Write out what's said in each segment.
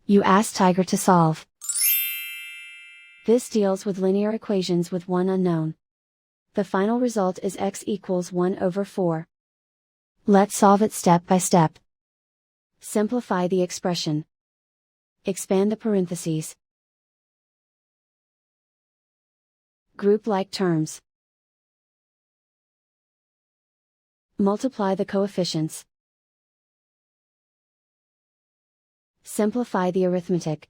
You ask Tiger to solve. This deals with linear equations with one unknown. The final result is x equals 1 over 4. Let's solve it step by step. Simplify the expression. Expand the parentheses. Group like terms. Multiply the coefficients. Simplify the arithmetic.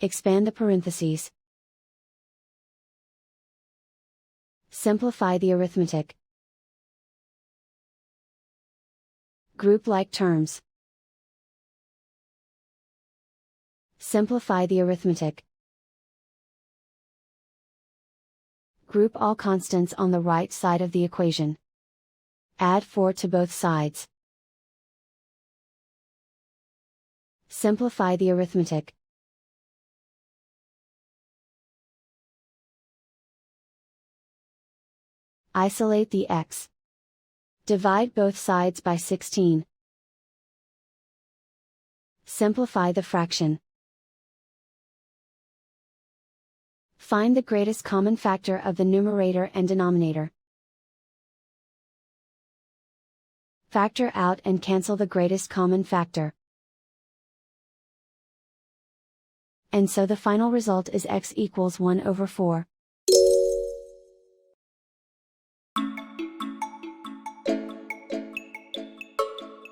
Expand the parentheses. Simplify the arithmetic. Group like terms. Simplify the arithmetic. Group all constants on the right side of the equation. Add 4 to both sides. Simplify the arithmetic. Isolate the x. Divide both sides by 16. Simplify the fraction. Find the greatest common factor of the numerator and denominator. Factor out and cancel the greatest common factor. And so the final result is x equals 1 over 4.